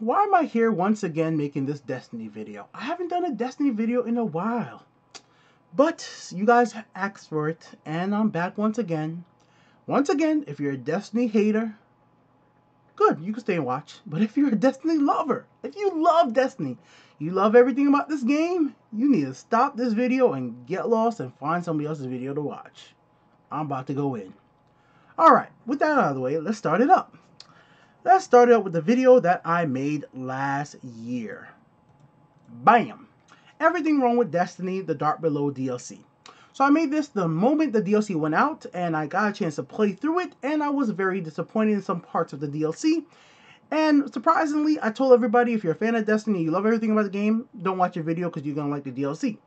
why am I here once again making this Destiny video? I haven't done a Destiny video in a while. But you guys asked for it, and I'm back once again. Once again, if you're a Destiny hater, good, you can stay and watch. But if you're a Destiny lover, if you love Destiny, you love everything about this game, you need to stop this video and get lost and find somebody else's video to watch. I'm about to go in. Alright, with that out of the way, let's start it up. Let's start it up with the video that I made last year. Bam! Everything wrong with Destiny, the Dark Below DLC. So I made this the moment the DLC went out, and I got a chance to play through it, and I was very disappointed in some parts of the DLC. And surprisingly, I told everybody, if you're a fan of Destiny, you love everything about the game, don't watch your video because you're going to like the DLC.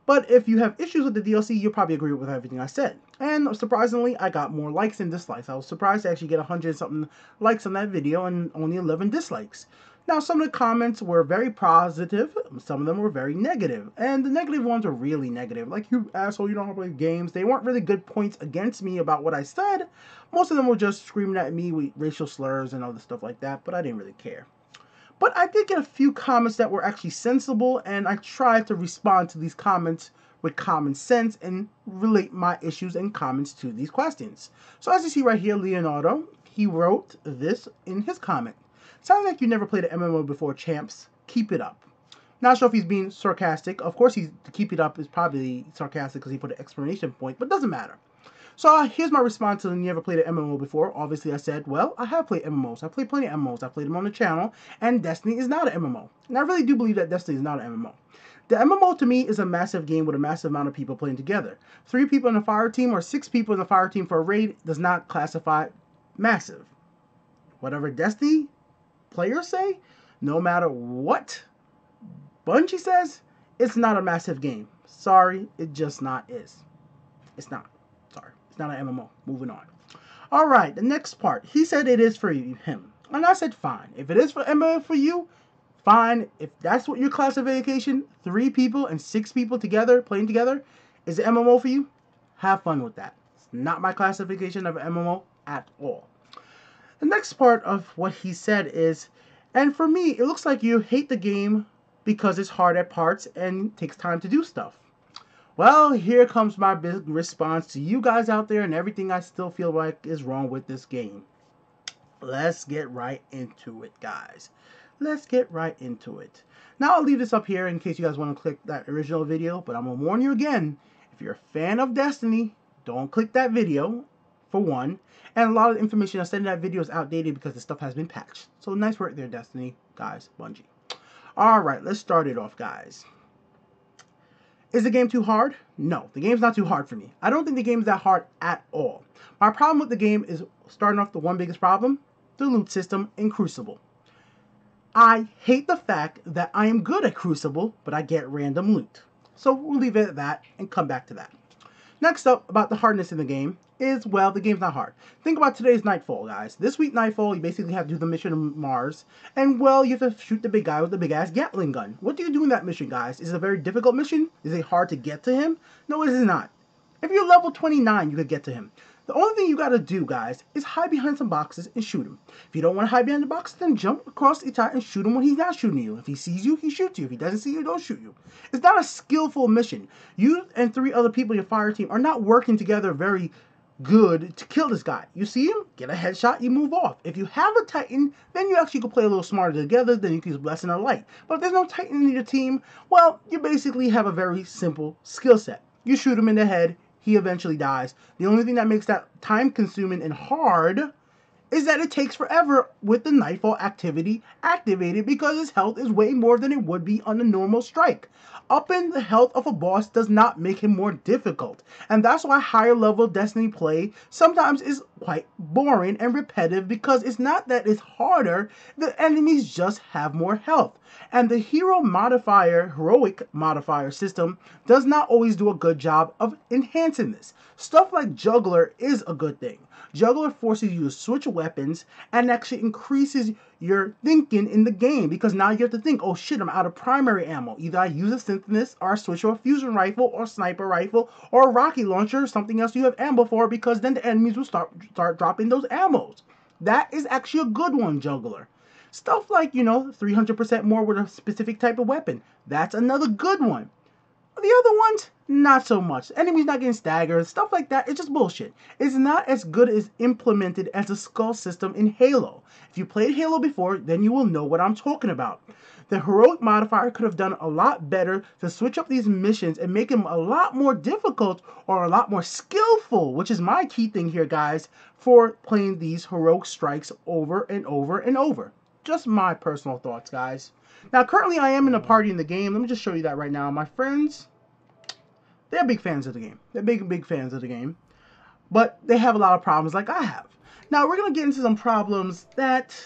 But if you have issues with the DLC, you'll probably agree with everything I said. And surprisingly, I got more likes than dislikes. I was surprised to actually get 100 something likes on that video and only 11 dislikes. Now, some of the comments were very positive, some of them were very negative. And the negative ones were really negative. Like, you asshole, you don't know how to play games. They weren't really good points against me about what I said. Most of them were just screaming at me with racial slurs and other stuff like that, but I didn't really care. But I did get a few comments that were actually sensible, and I tried to respond to these comments with common sense and relate my issues and comments to these questions. So as you see right here, Leonardo, he wrote this in his comment. Sounds like you never played an MMO before, champs. Keep it up. Not sure if he's being sarcastic. Of course, to keep it up is probably sarcastic because he put an exclamation point, but doesn't matter. So here's my response to you never played an MMO before. Obviously, I said, well, I have played MMOs. I've played plenty of MMOs. I've played them on the channel, and Destiny is not an MMO. And I really do believe that Destiny is not an MMO. The MMO to me is a massive game with a massive amount of people playing together. 3 people in a fire team or 6 people in a fire team for a raid does not classify massive. Whatever Destiny players say, no matter what Bungie says, it's not a massive game. Sorry, it just not is. It's not. Sorry. It's not an MMO. Moving on. Alright, the next part. He said it is for him. And I said fine. If it is for MMO for you, fine. If that's what your classification, 3 people and 6 people together, playing together, is it MMO for you? Have fun with that. It's not my classification of an MMO at all. The next part of what he said is, and for me, it looks like you hate the game because it's hard at parts and takes time to do stuff. Well, here comes my big response to you guys out there and everything I still feel like is wrong with this game. Let's get right into it, guys. Let's get right into it. Now, I'll leave this up here in case you guys want to click that original video, but I'm going to warn you again, if you're a fan of Destiny, don't click that video, for one. And a lot of the information I said in that video is outdated because the stuff has been patched. So nice work there, Destiny, guys, Bungie. Alright, let's start it off, guys. Is the game too hard? No, the game's not too hard for me. I don't think the game's that hard at all. My problem with the game is, starting off the one biggest problem, the loot system in Crucible. I hate the fact that I am good at Crucible, but I get random loot. So we'll leave it at that and come back to that. Next up, about the hardness in the game, is, well, the game's not hard. Think about today's Nightfall, guys. This week, Nightfall, you basically have to do the mission on Mars, and, well, you have to shoot the big guy with the big-ass Gatling gun. What do you do in that mission, guys? Is it a very difficult mission? Is it hard to get to him? No, it is not. If you're level 29, you could get to him. The only thing you gotta do, guys, is hide behind some boxes and shoot him. If you don't want to hide behind the boxes, then jump across the top and shoot him when he's not shooting you. If he sees you, he shoots you. If he doesn't see you, don't shoot you. It's not a skillful mission. You and 3 other people in your fire team are not working together very good to kill this guy. You see him, get a headshot, you move off. If you have a Titan, then you actually can play a little smarter together, then you can use Blessing of Light. But if there's no Titan in your team, well, you basically have a very simple skill set. You shoot him in the head, he eventually dies. The only thing that makes that time consuming and hard is that it takes forever with the Nightfall activity activated because his health is way more than it would be on a normal strike. Upping the health of a boss does not make him more difficult, and that's why higher level Destiny play sometimes is quite boring and repetitive because it's not that it's harder, the enemies just have more health. And the heroic modifier system does not always do a good job of enhancing this. Stuff like Juggler is a good thing. Juggler forces you to switch weapons and actually increases your thinking in the game because now you have to think, oh shit, I'm out of primary ammo. Either I use a synthesis or I switch to a fusion rifle or sniper rifle or a rocket launcher or something else you have ammo for because then the enemies will start dropping those ammos. That is actually a good one, Juggler. Stuff like, 300% more with a specific type of weapon. That's another good one. The other ones, not so much. Enemies not getting staggered, stuff like that. It's just bullshit. It's not as good as implemented as the skull system in Halo. If you played Halo before, then you will know what I'm talking about. The heroic modifier could have done a lot better to switch up these missions and make them a lot more difficult or a lot more skillful, which is my key thing here, guys, for playing these heroic strikes over and over and over. Just my personal thoughts, guys. Now, currently I am in a party in the game. Let me just show you that right now. My friends, they're big fans of the game. They're big fans of the game. But they have a lot of problems like I have. Now, we're going to get into some problems that,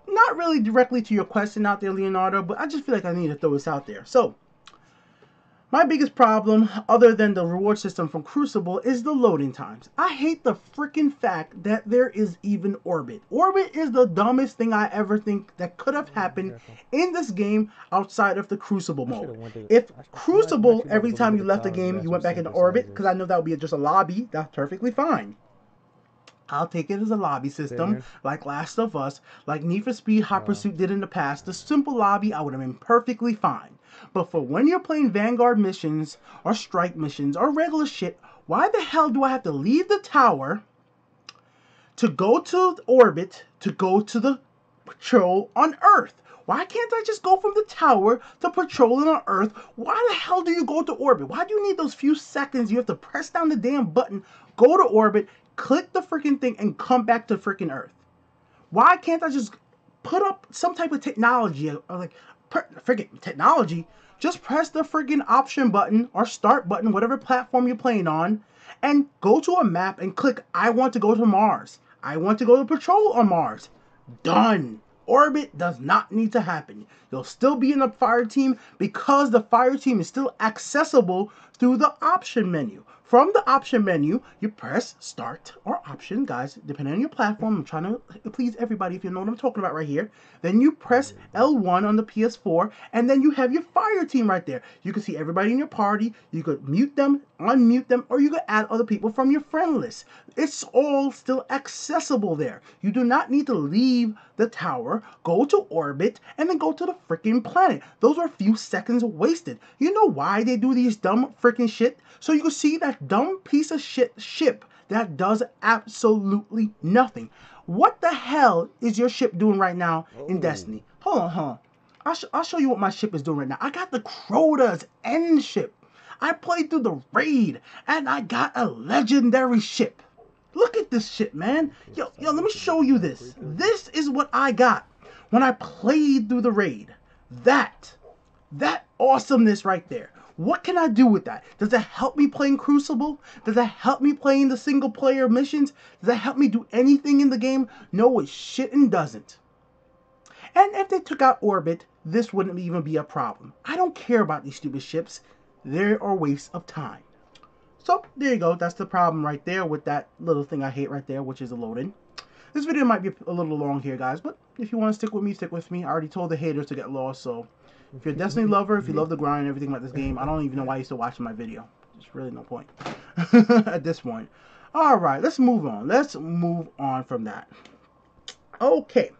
not really directly to your question out there, Leonardo, but I just feel like I need to throw this out there. So, my biggest problem, other than the reward system from Crucible, is the loading times. I hate the freaking fact that there is even Orbit. Orbit is the dumbest thing I ever think that could have happened in this game outside of the Crucible mode. If Crucible, every time you left the game, you went back into Orbit, because I know that would be just a lobby, that's perfectly fine. I'll take it as a lobby system, like Last of Us, like Need for Speed Hot Pursuit did in the past. The simple lobby, I would have been perfectly fine. But for when you're playing Vanguard missions, or strike missions, or regular shit, why the hell do I have to leave the tower to go to orbit, to go to the patrol on Earth? Why can't I just go from the tower to patrolling on Earth? Why the hell do you go to orbit? Why do you need those few seconds? You have to press down the damn button, go to orbit, click the freaking thing, and come back to freaking Earth. Why can't I just put up some type of technology, or like, forget technology, just press the freaking option button or start button, whatever platform you're playing on, and go to a map and click, I want to go to Mars. I want to go to patrol on Mars. Done. Orbit does not need to happen. You'll still be in the fire team because the fire team is still accessible through the option menu. From the option menu, you press start or option, guys, depending on your platform. I'm trying to please everybody if you know what I'm talking about right here. Then you press L1 on the PS4, and then you have your fire team right there. You can see everybody in your party. You could mute them, unmute them, or you could add other people from your friend list. It's all still accessible there. You do not need to leave the tower, go to orbit, and then go to the freaking planet. Those are a few seconds wasted. You know why they do these dumb freaking shit? So you can see that dumb piece of shit ship that does absolutely nothing. What the hell is your ship doing right now in Destiny? Hold on. I'll show you what my ship is doing right now. I got the Crota's end ship. I played through the raid, and I got a legendary ship. Look at this shit, man. Yo, let me show you this. This is what I got when I played through the raid. That awesomeness right there. What can I do with that? Does it help me playing Crucible? Does it help me playing the single player missions? Does it help me do anything in the game? No, it shit and doesn't. And if they took out Orbit, this wouldn't even be a problem. I don't care about these stupid ships. They're a waste of time. So, there you go. That's the problem right there with that little thing I hate right there, which is the loading. This video might be a little long here, guys, but if you want to stick with me, stick with me. I already told the haters to get lost, so if you're a Destiny lover, if you love the grind and everything about this game, I don't even know why you're still watching my video. There's really no point at this point. Alright, let's move on. Let's move on from that. Okay.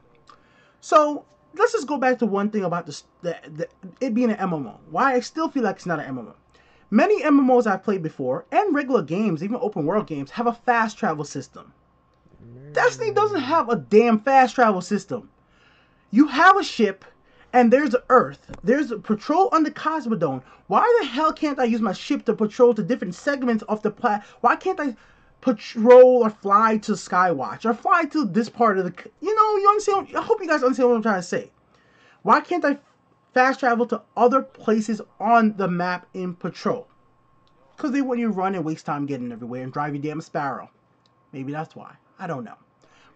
So, let's just go back to one thing about it being an MMO. Why I still feel like it's not an MMO. Many MMOs I've played before, and regular games, even open world games, have a fast travel system. Destiny doesn't have a damn fast travel system. You have a ship, and there's Earth. There's a patrol on the Cosmodome. Why the hell can't I use my ship to patrol to different segments of the planet? Why can't I patrol or fly to Skywatch or fly to this part of the... you understand? I hope you guys understand what I'm trying to say. Why can't I fast travel to other places on the map in patrol? Because they want you to run and waste time getting everywhere and drive your damn Sparrow. Maybe that's why. I don't know.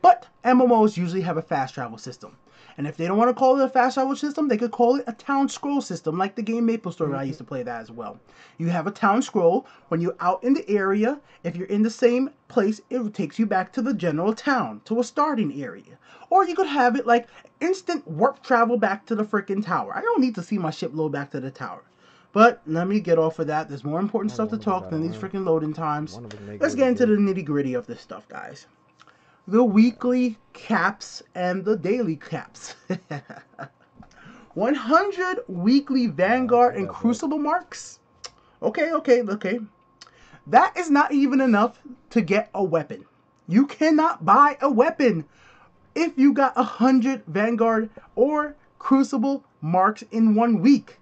But MMOs usually have a fast travel system. And if they don't want to call it a fast travel system, they could call it a town scroll system, like the game MapleStory. I used to play that as well. You have a town scroll. When you're out in the area, if you're in the same place, it takes you back to the general town, to a starting area. Or you could have it like instant warp travel back to the freaking tower. I don't need to see my ship load back to the tower. But let me get off of that. There's more important stuff to talk than these freaking loading times. Let's get into the nitty gritty of this stuff, guys. the weekly caps and the daily caps. 100 weekly Vanguard and Crucible marks. Okay. That is not even enough to get a weapon. You cannot buy a weapon if you got 100 Vanguard or Crucible marks in 1 week.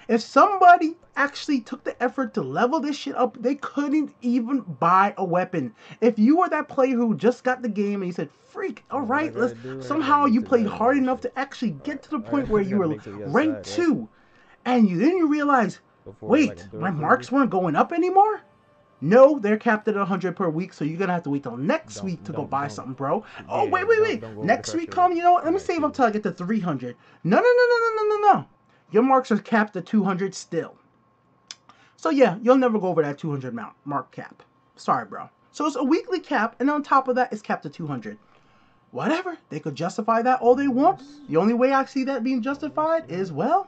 If somebody actually took the effort to level this shit up, they couldn't even buy a weapon. If you were that player who just got the game and you said, freak, alright, let's somehow you played hard enough to actually get to the point where you were rank 2, and then you realize, wait, my marks weren't going up anymore? No, they're capped at 100 per week, so you're gonna have to wait till next week to go buy something, bro. Oh, wait. Next week come, you know what? Let me save up till I get to 300. No. Your marks are capped at 200 still. So yeah, you'll never go over that 200 mark cap. Sorry, bro. So it's a weekly cap, and on top of that, it's capped at 200. Whatever. They could justify that all they want. The only way I see that being justified is, well,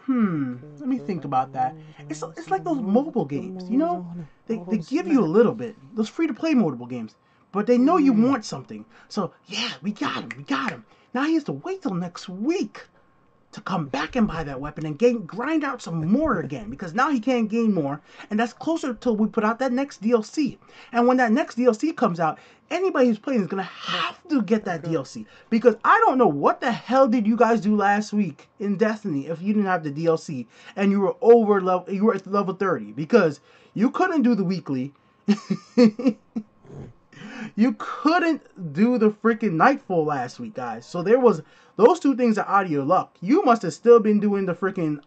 let me think about that. It's like those mobile games, you know? They give you a little bit. Those free-to-play mobile games. But they know you want something. So, yeah, we got him. Now he has to wait till next week to come back and buy that weapon and grind out some more again, because now he can't gain more, and that's closer till we put out that next DLC. And when that next DLC comes out, anybody who's playing is gonna have to get that DLC, because I don't know what the hell did you guys do last week in Destiny if you didn't have the DLC and you were at level 30, because you couldn't do the weekly. You couldn't do the freaking Nightfall last week, guys. So those two things are out of your luck. You must have still been doing the freaking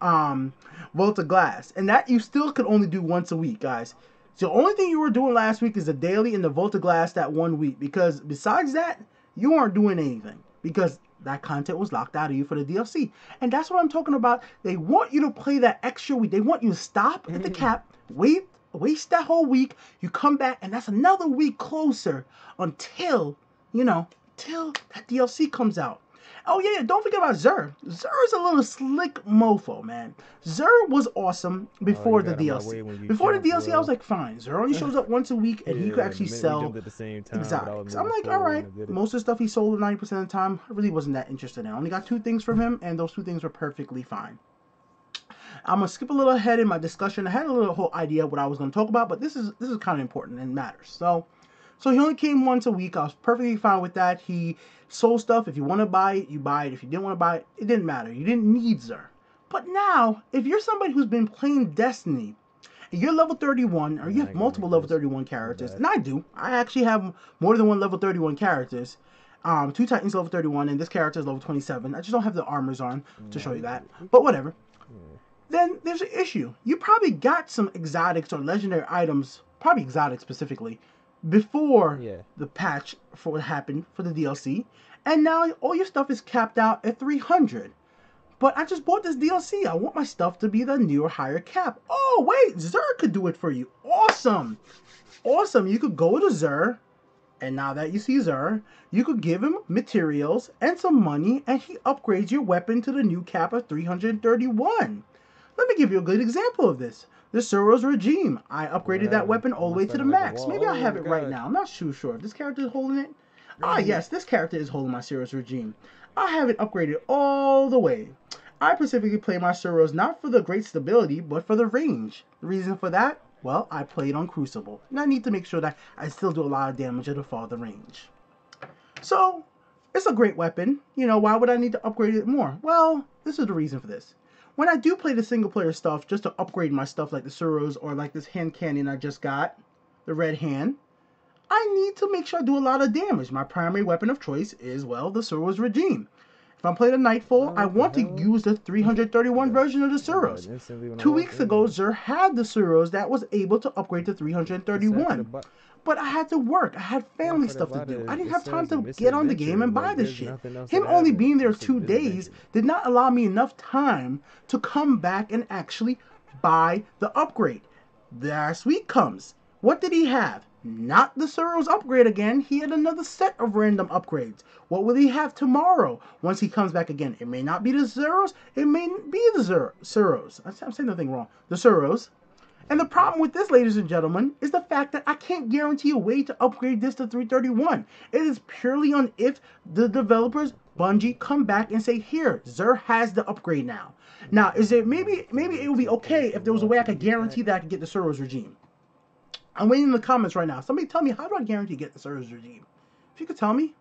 Vault of Glass, and that you still could only do once a week, guys. So the only thing you were doing last week is the daily and the Vault of Glass that 1 week, because besides that, you weren't doing anything, because that content was locked out of you for the DLC. And that's what I'm talking about. They want you to play that extra week. They want you to stop at the cap, waste that whole week, you come back, and that's another week closer until, till that DLC comes out. Oh yeah, don't forget about Xur. Xur is a little slick mofo, man. Xur was awesome before the DLC. Before the DLC, I was like, fine. Xur only shows up once a week, and he could actually sell exotics. I'm like, alright. Most of the stuff he sold 90% of the time, I really wasn't that interested in. I only got 2 things from him, and those 2 things were perfectly fine. I'm gonna skip a little ahead in my discussion. I had a little whole idea of what I was gonna talk about, but this is kind of important and matters. So he only came once a week. I was perfectly fine with that. He sold stuff. If you want to buy it, you buy it. If you didn't want to buy it, it didn't matter. You didn't need Xur. But now, if you're somebody who's been playing Destiny, and you're level 31, or you have multiple level 31 characters, and I do. I actually have more than one level 31 characters. 2 Titans level 31, and this character is level 27. I just don't have the armors on to show you that. But whatever. Then there's an issue. You probably got some exotics or legendary items, probably exotics specifically, before the patch for what happened for the DLC, and now all your stuff is capped out at 300. But I just bought this DLC. I want my stuff to be the newer higher cap. Oh wait, Xur could do it for you. Awesome. You could go to Xur, and now that you see Xur, you could give him materials and some money, and he upgrades your weapon to the new cap of 331. Let me give you a good example of this. The Suros Regime. I upgraded that weapon all the way to the max. Maybe I have it right now. I'm not too sure. This character is holding it. Ah, yes, this character is holding my Suros Regime. I have it upgraded all the way. I specifically play my Suros not for the great stability, but for the range. The reason for that? Well, I played on Crucible, and I need to make sure that I still do a lot of damage at the farther range. So, it's a great weapon. Why would I need to upgrade it more? Well, this is the reason for this. When I do play the single player stuff, just to upgrade my stuff like the Suros or like this hand cannon I just got, the red hand, I need to make sure I do a lot of damage. My primary weapon of choice is, well, the Suros Regime. If I'm playing a Nightfall, I want to use the 331 version of the Suros. 2 weeks ago, Xur had the Suros that was able to upgrade to 331. But I had to work. I had family stuff to do. I didn't have time to get on the game and buy this shit. Him only being there 2 days did not allow me enough time to come back and actually buy the upgrade. Last week comes. What did he have? Not the Suros upgrade again. He had another set of random upgrades. What will he have tomorrow once he comes back again? It may not be the Suros. It may be the Suros. I'm saying nothing wrong. The Suros. And the problem with this, ladies and gentlemen, is the fact that I can't guarantee a way to upgrade this to 331. It is purely on if the developers, Bungie, come back and say, here, Xur has the upgrade now. Now, is it maybe it would be okay if there was a way I could guarantee that I could get the Suros regime. I'm waiting in the comments right now. Somebody tell me, how do I guarantee get the Suros regime? If you could tell me,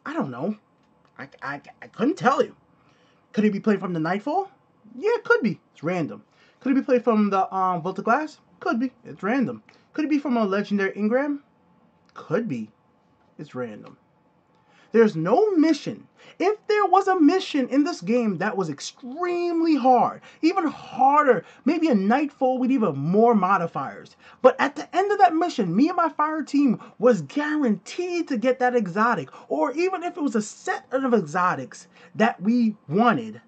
I don't know. I couldn't tell you. Could it be played from the Nightfall? Yeah, it could be. It's random. Could it be played from the Vault of Glass? Could be. It's random. Could it be from a legendary engram? Could be. It's random. There's no mission. If there was a mission in this game that was extremely hard, even harder, maybe a Nightfall with even more modifiers. But at the end of that mission, me and my fire team was guaranteed to get that exotic. Or even if it was a set of exotics that we wanted,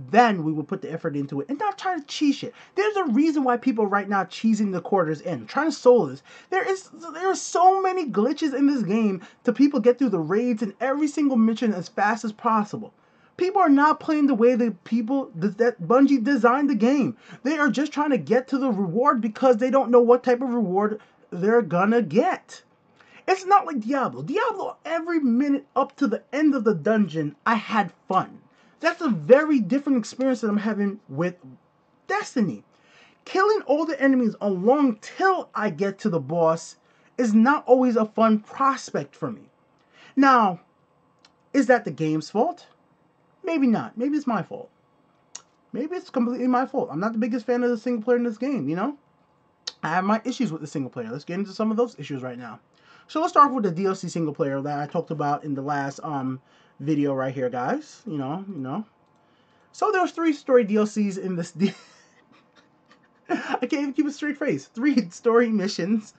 then we would put the effort into it and not try to cheese it. There's a reason why people right now cheesing the quarters in, trying to solo this. There are so many glitches in this game to people get through the raids and every single mission as fast as possible. People are not playing the way that Bungie designed the game. They are just trying to get to the reward because they don't know what type of reward they're gonna get. It's not like Diablo. Diablo, every minute up to the end of the dungeon, I had fun. That's a very different experience that I'm having with Destiny. Killing all the enemies along till I get to the boss is not always a fun prospect for me. Now, is that the game's fault? Maybe not. Maybe it's my fault. Maybe it's completely my fault. I'm not the biggest fan of the single player in this game, you know? I have my issues with the single player. Let's get into some of those issues right now. So let's start with the DLC single player that I talked about in the last video right here, guys. You know. So there's 3 story DLCs in this. I can't even keep a straight face. 3 story missions.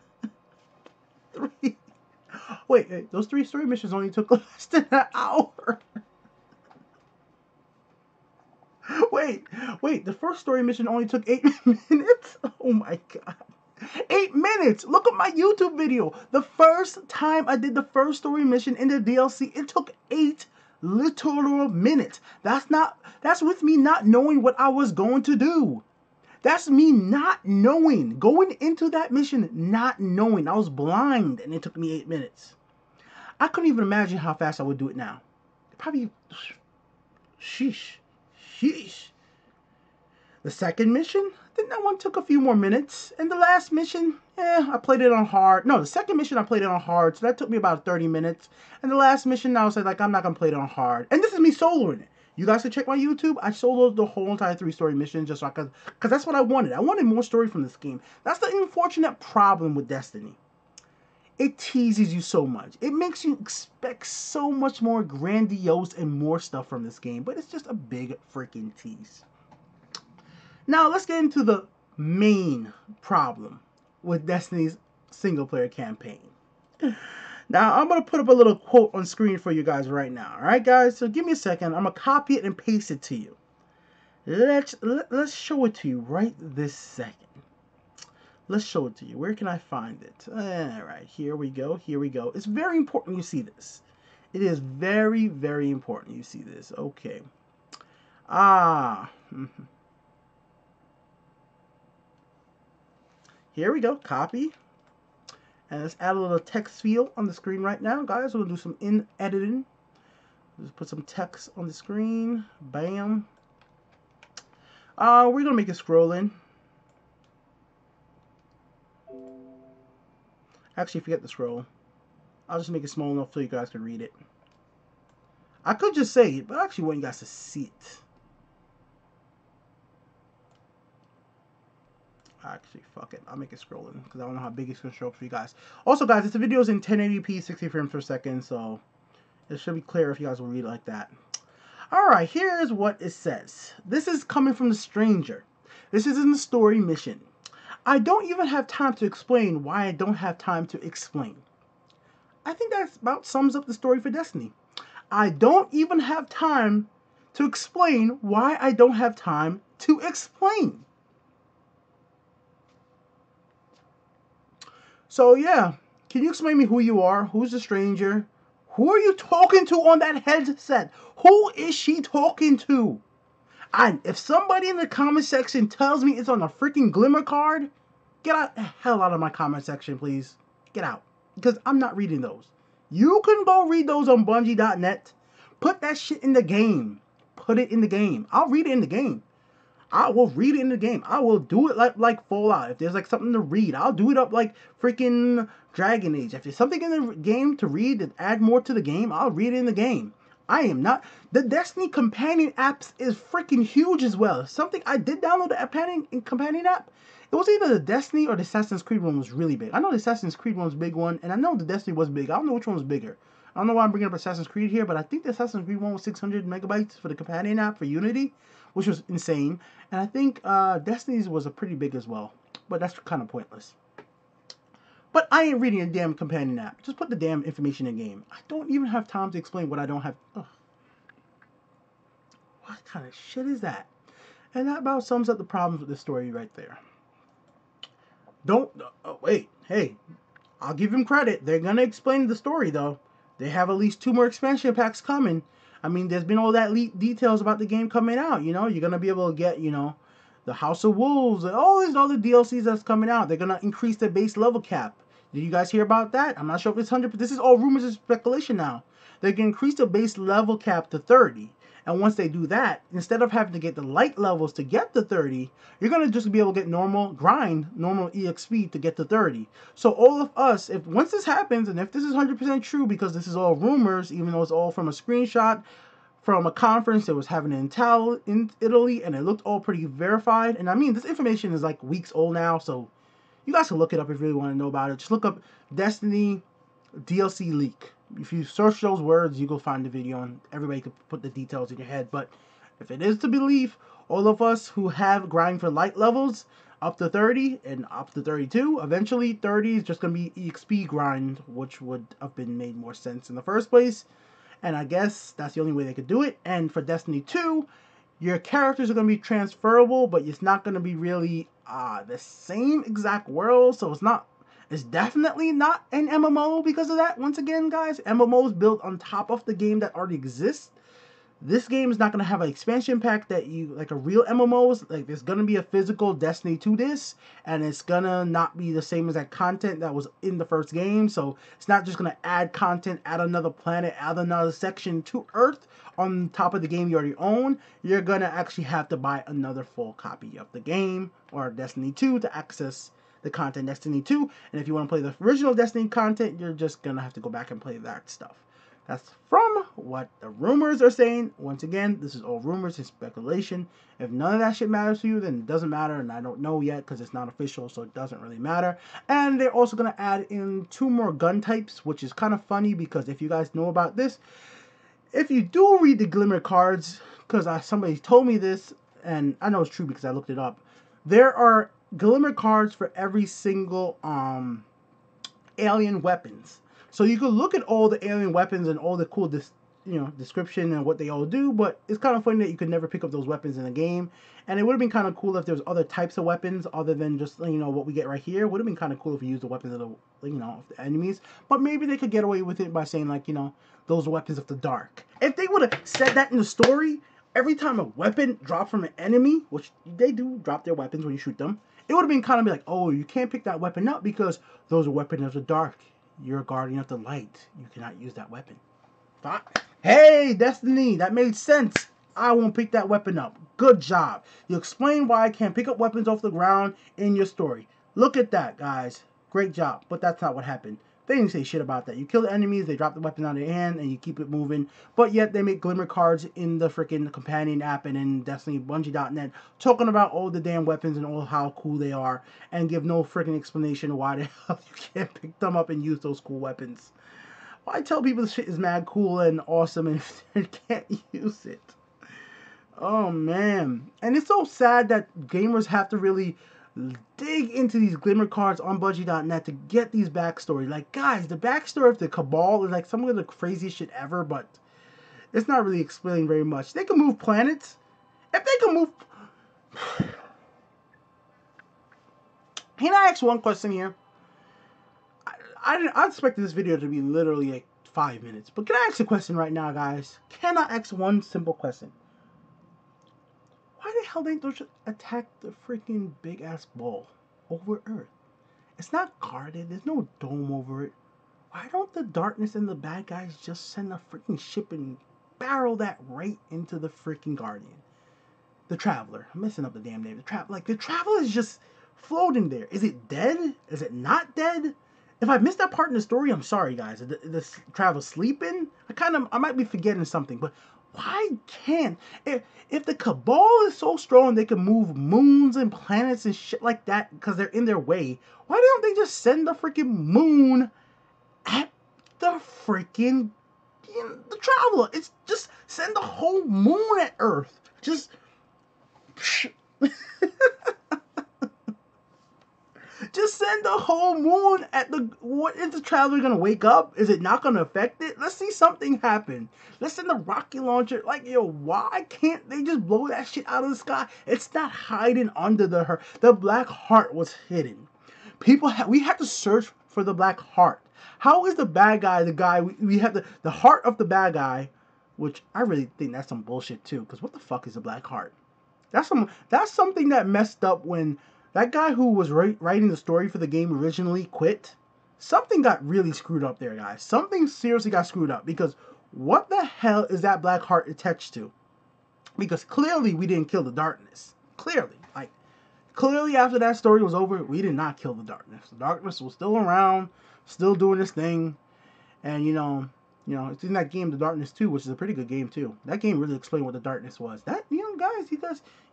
3. Wait, those 3 story missions only took less than an hour. Wait, the first story mission only took 8 minutes? Oh my god. 8 minutes! Look at my YouTube video. The first time I did the first story mission in the DLC, it took 8 literal minutes. That's with me not knowing what I was going to do. That's me not knowing. Going into that mission, not knowing. I was blind and it took me 8 minutes. I couldn't even imagine how fast I would do it now. Probably, sheesh. The second mission, then that one took a few more minutes. And the last mission, I played it on hard. No, the second mission I played it on hard, so that took me about 30 minutes. And the last mission, I was like, I'm not going to play it on hard. And this is me soloing it. You guys can check my YouTube. I soloed the whole entire 3-story mission just so I could, because that's what I wanted. I wanted more story from this game. That's the unfortunate problem with Destiny. It teases you so much. It makes you expect so much more grandiose and more stuff from this game. But it's just a big freaking tease. Now, let's get into the main problem with Destiny's single-player campaign. Now, I'm going to put up a little quote on screen for you guys right now. Alright, guys? So, give me a second. I'm going to copy it and paste it to you. Let's show it to you right this second. Let's show it to you. Where can I find it? Alright, here we go. Here we go. It's very important you see this. It is very, very important you see this. Okay. Here we go. Copy. And let's add a little text field on the screen right now. Guys, we'll do some editing. Just put some text on the screen. Bam. We're going to make it scroll in. Actually, forget the scroll. I'll just make it small enough so you guys can read it. I could just say it, but I actually want you guys to see it. Actually, fuck it. I'll make it scroll in because I don't know how big it's going to show up for you guys. Also, guys, this video is in 1080p, 60 frames per second, so it should be clear if you guys will read it like that. Alright, here's what it says. This is coming from the stranger. This is in the story mission. I don't even have time to explain why I don't have time to explain. I think that about sums up the story for Destiny. I don't even have time to explain why I don't have time to explain. So yeah, can you explain me who you are? Who's the stranger? Who are you talking to on that headset? Who is she talking to? If somebody in the comment section tells me it's on a freaking Glimmer card, get out the hell out of my comment section, please. Get out. Because I'm not reading those. You can go read those on Bungie.net. Put that shit in the game. Put it in the game. I'll read it in the game. I will read it in the game. I will do it like Fallout. If there's like something to read, I'll do it up like freaking Dragon Age. If there's something in the game to read that add more to the game, I'll read it in the game. I am not. The Destiny companion apps is freaking huge as well. Something I did download the companion app. It was either the Destiny or the Assassin's Creed one was really big. I know the Assassin's Creed one was a big one, and I know the Destiny was big. I don't know which one was bigger. I don't know why I'm bringing up Assassin's Creed here, but I think the Assassin's Creed one was 600 megabytes for the companion app for Unity, which was insane. And I think Destiny's was a pretty big as well, but that's kind of pointless. But I ain't reading a damn companion app. Just put the damn information in game. I don't even have time to explain what I don't have. Ugh. What kind of shit is that? And that about sums up the problems with this story right there. Wait, hey, I'll give them credit. They're gonna explain the story though. They have at least 2 more expansion packs coming. I mean, there's been all that details about the game coming out. You know, you're gonna be able to get, you know, the House of Wolves and all these other DLCs that's coming out. They're gonna increase the base level cap. Did you guys hear about that? I'm not sure if it's 100%. This is all rumors and speculation now. They can increase the base level cap to 30. And once they do that, instead of having to get the light levels to get to 30, you're going to just be able to get normal EXP to get to 30. So all of us, if once this happens, and if this is 100% true, because this is all rumors, even though it's all from a screenshot from a conference that was having in Italy, and it looked all pretty verified. And I mean, this information is like weeks old now, so you guys can look it up if you really want to know about it. Just look up Destiny DLC leak. If you search those words, you go find the video, and everybody can put the details in your head. But if it is to believe, all of us who have grind for light levels up to 30 and up to 32, eventually 30 is just going to be EXP grind, which would have been made more sense in the first place. And I guess that's the only way they could do it. And for Destiny 2, your characters are going to be transferable, but it's not going to be really the same exact world. So it's definitely not an MMO because of that. Once again, guys, MMOs built on top of the game that already exists. This game is not going to have an expansion pack that you, like a real MMOs, like there's going to be a physical Destiny to this, and it's going to not be the same as that content that was in the first game. So it's not just going to add content, add another planet, add another section to Earth on top of the game you already own. You're going to actually have to buy another full copy of the game or Destiny 2 to access the content Destiny 2. And if you want to play the original Destiny content, you're just going to have to go back and play that stuff. That's from what the rumors are saying. Once again, this is all rumors and speculation. If none of that shit matters to you, then it doesn't matter, and I don't know yet because it's not official, so it doesn't really matter. And they're also going to add in 2 more gun types, which is kind of funny because if you guys know about this, if you do read the Glimmer cards, because somebody told me this, and I know it's true because I looked it up, there are Glimmer cards for every single alien weapons. So you could look at all the alien weapons and all the cool description and what they all do, but it's kind of funny that you could never pick up those weapons in the game. And it would have been kind of cool if there was other types of weapons other than just, what we get right here. It would have been kind of cool if you used the weapons of of the enemies. But maybe they could get away with it by saying, those weapons of the dark. If they would have said that in the story, every time a weapon dropped from an enemy, which they do drop their weapons when you shoot them, it would have been kind of like, oh, you can't pick that weapon up because those are weapons of the dark. You're a guardian of the light. You cannot use that weapon. Hey, Destiny, that made sense. I won't pick that weapon up. Good job. You explain why I can't pick up weapons off the ground in your story. Look at that, guys. Great job. But that's not what happened. They didn't say shit about that. You kill the enemies, they drop the weapon out of their hand, and you keep it moving. But yet they make Glimmer cards in the freaking companion app and in Destiny Bungie.net talking about all the damn weapons and all how cool they are and give no freaking explanation why the hell you can't pick them up and use those cool weapons. Why tell people this shit is mad cool and awesome and they can't use it? Oh, man. And it's so sad that gamers have to really dig into these Glimmer cards on Bungie.net to get these backstories. Like, guys, the backstory of the Cabal is like some of the craziest shit ever, but it's not really explaining very much. They can move planets. If they can move... Can I ask one question here? I expected this video to be literally like 5 minutes, but can I ask a question right now, guys? Can I ask one simple question? hell they don't just attack the freaking big ass ball over Earth? It's not guarded. There's no dome over it. Why don't the darkness and the bad guys just send a freaking ship and barrel that right into the freaking Guardian? The Traveler. I'm messing up the damn name. The Traveler is just floating there. Is it dead? Is it not dead? If I missed that part in the story, I'm sorry, guys. The Traveler sleeping? I might be forgetting something, but why can't if the Cabal is so strong they can move moons and planets and shit like that because they're in their way? Why don't they just send the freaking moon at the freaking the Traveler? It's just send the whole moon at Earth. Just just send the whole moon at the... What is the Traveler gonna wake up? Is it not gonna affect it? Let's see something happen. Let's send the rocket launcher. Like, yo, why can't they just blow that shit out of the sky? It's not hiding under the Black Heart was hidden. We had to search for the Black Heart. How is the bad guy the guy we have the heart of the bad guy, which I really think that's some bullshit too, because what the fuck is a Black Heart? That's something that messed up when that guy who was writing the story for the game originally quit. Something got really screwed up there, guys. Something seriously got screwed up, because what the hell is that Black Heart attached to? Because clearly we didn't kill the darkness. Clearly after that story was over, we did not kill the darkness. The darkness was still around, still doing its thing. And it's in that game, The Darkness 2, which is a pretty good game too. That game really explained what the darkness was. That, guys, you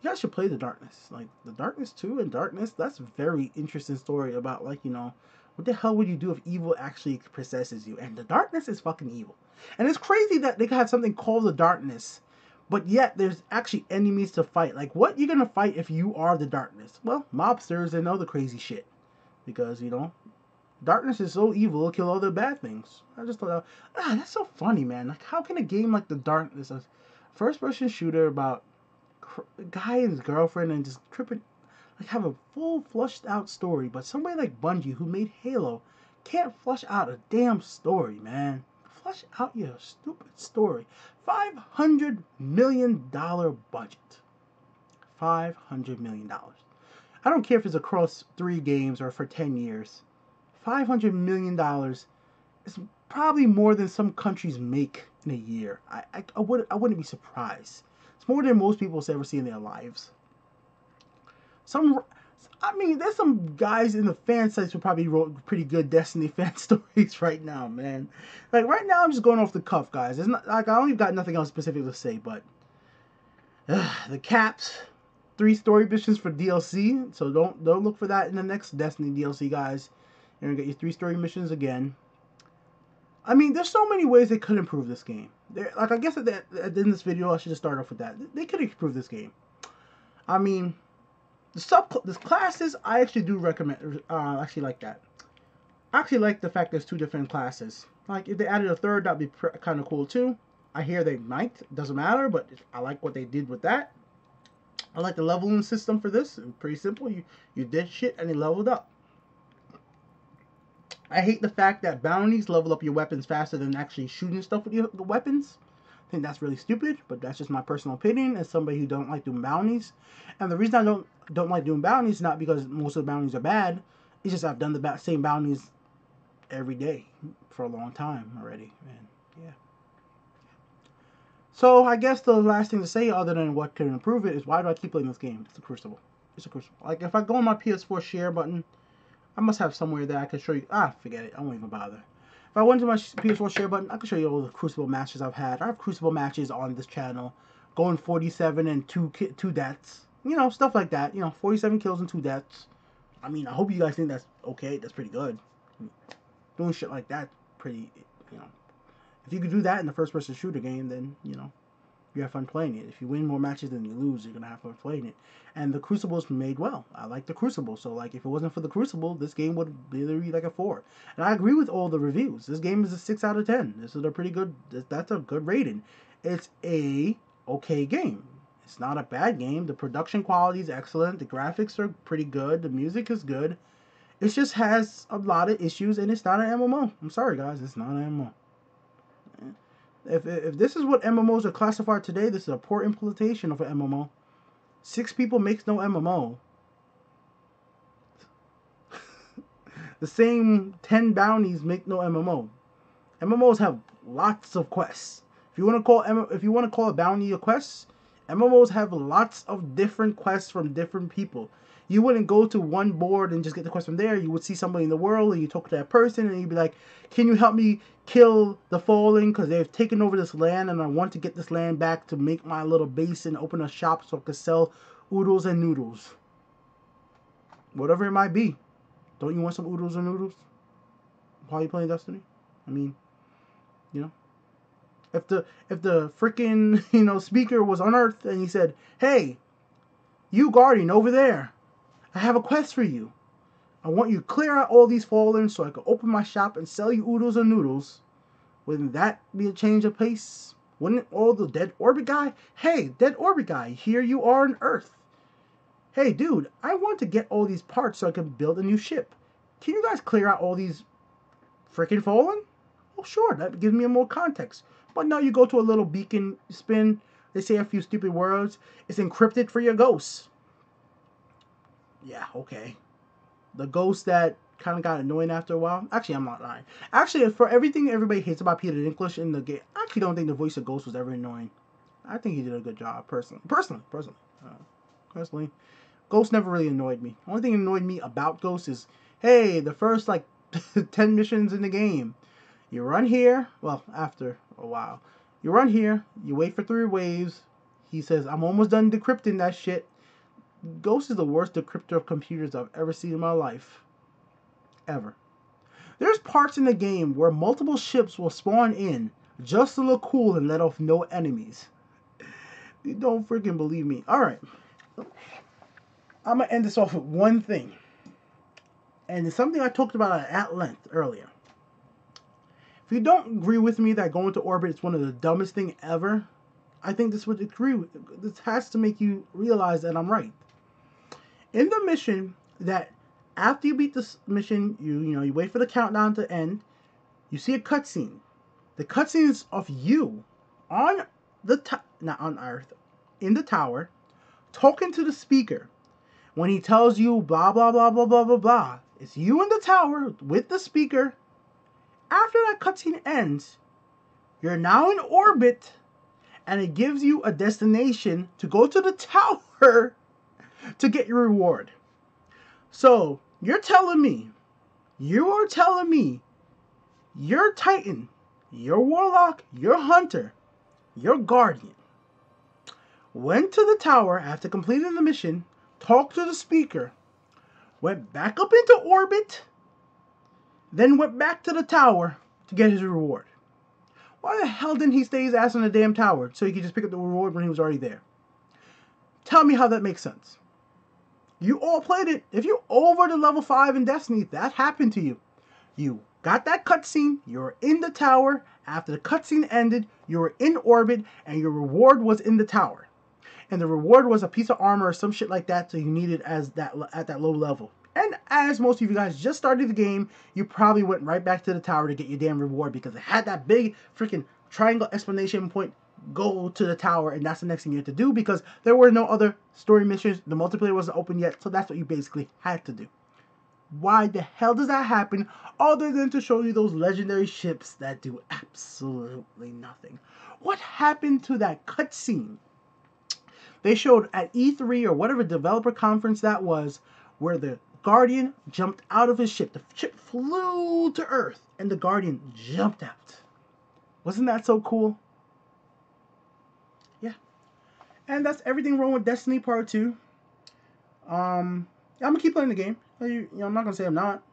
guys should play The Darkness. Like, The Darkness 2 and Darkness, that's a very interesting story about, like, what the hell would you do if evil actually possesses you? And the darkness is fucking evil. And it's crazy that they have something called the darkness, but yet there's actually enemies to fight. Like, what you gonna fight if you are the darkness? Well, mobsters and other crazy shit. Because, darkness is so evil, it'll kill all the bad things. I just thought, that's so funny, man. Like, how can a game like The Darkness, a first-person shooter about a guy and his girlfriend and just tripping, like, have a full, flushed-out story, but somebody like Bungie, who made Halo, can't flush out a damn story, man. Flush out your stupid story. $500 million budget. $500 million. I don't care if it's across 3 games or for 10 years. $500 million is probably more than some countries make in a year. I wouldn't be surprised. It's more than most people ever see in their lives. There's some guys in the fan sites who probably wrote pretty good Destiny fan stories right now, man. Like, right now, I'm just going off the cuff, guys. It's not like I don't even got nothing else specific to say, but the caps, 3 story missions for DLC. So don't look for that in the next Destiny DLC, guys. You're gonna get your 3 story missions again. There's so many ways they could improve this game. I guess at the end of this video, I should just start off with that. They could improve this game. The classes, I actually do recommend. Actually like that. I actually like the fact there's 2 different classes. Like, if they added a third, that'd be kind of cool too. I hear they might. Doesn't matter, but I like what they did with that. I like the leveling system for this. Pretty simple. You did shit and you leveled up. I hate the fact that bounties level up your weapons faster than actually shooting stuff with the weapons. I think that's really stupid, but that's just my personal opinion as somebody who don't like doing bounties. And the reason I don't like doing bounties is not because most of the bounties are bad. It's just I've done the same bounties every day for a long time already. And yeah. So I guess the last thing to say, other than what can improve it, is why do I keep playing this game? It's a Crucible. It's a Crucible. Like, if I go on my PS4 share button, I must have somewhere that I can show you. Forget it. I won't even bother. If I went to my PS4 share button, I can show you all the Crucible matches I've had. I have Crucible matches on this channel, going 47 and 2 deaths. Stuff like that. 47 kills and 2 deaths. I hope you guys think that's okay. That's pretty good. Doing shit like that, pretty, If you could do that in the first-person shooter game, then, you have fun playing it. If you win more matches than you lose, you're going to have fun playing it. And the Crucible's made well. I like the Crucible. So, like, if it wasn't for the Crucible, this game would literally be like a 4. And I agree with all the reviews. This game is a 6 out of 10. This is a pretty good, that's a good rating. It's a okay game. It's not a bad game. The production quality is excellent. The graphics are pretty good. The music is good. It just has a lot of issues, and it's not an MMO. I'm sorry, guys. It's not an MMO. If this is what MMOs are classified today, this is a poor implementation of an MMO. 6 people makes no MMO. The same 10 bounties make no MMO. MMOs have lots of quests. If you want to call a bounty a quest, MMOs have lots of different quests from different people. You wouldn't go to one board and just get the quest from there. You would see somebody in the world and you talk to that person and you'd be like, can you help me kill the Fallen because they've taken over this land and I want to get this land back to make my little base and open a shop so I can sell oodles and noodles. Whatever it might be. Don't you want some oodles and noodles while you're playing Destiny? I mean, you know, if the freaking speaker was on Earth and he said, "Hey, you Guardian over there, I have a quest for you. I want you to clear out all these Fallen so I can open my shop and sell you oodles and noodles," wouldn't that be a change of pace? Wouldn't all the dead orbit guy? Hey, dead orbit guy, here you are on Earth. Hey, dude, I want to get all these parts so I can build a new ship. Can you guys clear out all these freaking Fallen? Well, sure, that gives me more context. But no, you go to a little beacon spin, they say a few stupid words, it's encrypted for your ghosts. Yeah, okay. The ghost that kind of got annoying after a while. Actually, I'm not lying. Actually, for everything everybody hates about Peter Dinklage in the game, I actually don't think the voice of Ghost was ever annoying. I think he did a good job, personally. Personally. Ghost never really annoyed me. The only thing that annoyed me about Ghost is, hey, the first, like, 10 missions in the game. You run here, well, after a while. You run here, you wait for 3 waves. He says, I'm almost done decrypting that shit. Ghost is the worst decryptor of computers I've ever seen in my life. Ever. There's parts in the game where multiple ships will spawn in just to look cool and let off no enemies. You don't freaking believe me. Alright. I'm going to end this off with one thing. And it's something I talked about at length earlier. If you don't agree with me that going to orbit is one of the dumbest things ever, I think this would agree with, this has to make you realize that I'm right. In the mission, that after you beat this mission, you wait for the countdown to end, you see a cutscene. The cutscene is of you on the not on Earth, in the tower, talking to the speaker. When he tells you blah blah blah blah blah blah blah, it's you in the tower with the speaker. After that cutscene ends, you're now in orbit, and it gives you a destination to go to the tower to get your reward. So you're telling me, your Titan, your Warlock, your Hunter, your Guardian went to the tower after completing the mission, talked to the speaker, went back up into orbit, then went back to the tower to get his reward. Why the hell didn't he stay his ass on the damn tower so he could just pick up the reward when he was already there? Tell me how that makes sense. You all played it. If you're over the level 5 in Destiny, that happened to you. You got that cutscene, you were in the tower, after the cutscene ended, you were in orbit, and your reward was in the tower. And the reward was a piece of armor or some shit like that, so you needed at that low level. And as most of you guys just started the game, you probably went right back to the tower to get your damn reward because it had that big freaking triangle explanation point, go to the tower, and that's the next thing you had to do because there were no other story missions, the multiplayer wasn't open yet, so that's what you basically had to do. Why the hell does that happen other than to show you those legendary ships that do absolutely nothing? What happened to that cutscene they showed at E3 or whatever developer conference that was, where the Guardian jumped out of his ship? The ship flew to Earth and the Guardian jumped out. Wasn't that so cool? Yeah. And that's everything wrong with Destiny Part 2. I'm gonna keep playing the game. I'm not gonna say I'm not.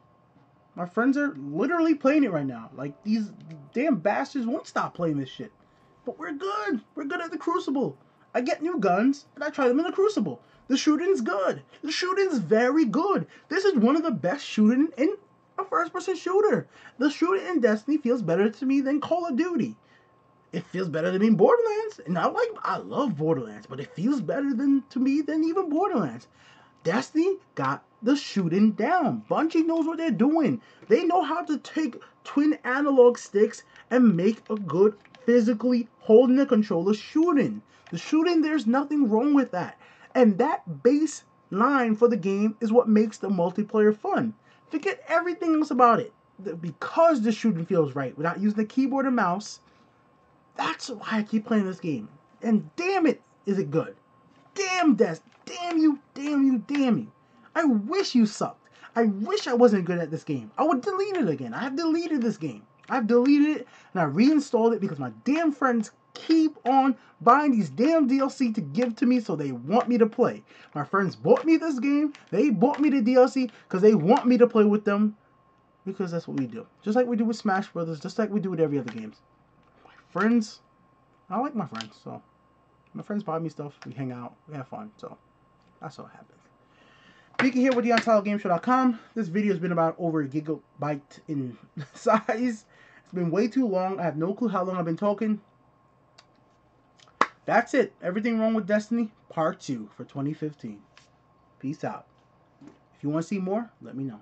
My friends are literally playing it right now. Like, these damn bastards won't stop playing this shit. But we're good. We're good at the Crucible. I get new guns, and I try them in the Crucible. The shooting's good. The shooting's very good. This is one of the best shooting in a first-person shooter. The shooting in Destiny feels better to me than Call of Duty. It feels better to me in Borderlands. And I love Borderlands, but it feels better to me than even Borderlands. Destiny got the shooting down. Bungie knows what they're doing. They know how to take twin analog sticks and make a good physically holding the controller shooting. The shooting, there's nothing wrong with that. And that baseline for the game is what makes the multiplayer fun. Forget everything else about it. Because the shooting feels right, without using the keyboard and mouse, that's why I keep playing this game. And damn it, is it good. Damn Des, damn you, damn you, damn you. I wish you sucked. I wish I wasn't good at this game. I would delete it again. I have deleted this game. I've deleted it and I reinstalled it because my damn friends keep on buying these damn DLC to give to me so they want me to play. My friends bought me this game. They bought me the DLC because they want me to play with them, because that's what we do. Just like we do with Smash Brothers, just like we do with every other games. My friends, I like my friends, so my friends buy me stuff, we hang out, we have fun, so that's what happens. Speaking here with the UntitledGameShow.com. This video has been about over a gigabyte in size. It's been way too long. I have no clue how long I've been talking. That's it. Everything Wrong with Destiny, Part 2 for 2015. Peace out. If you want to see more, let me know.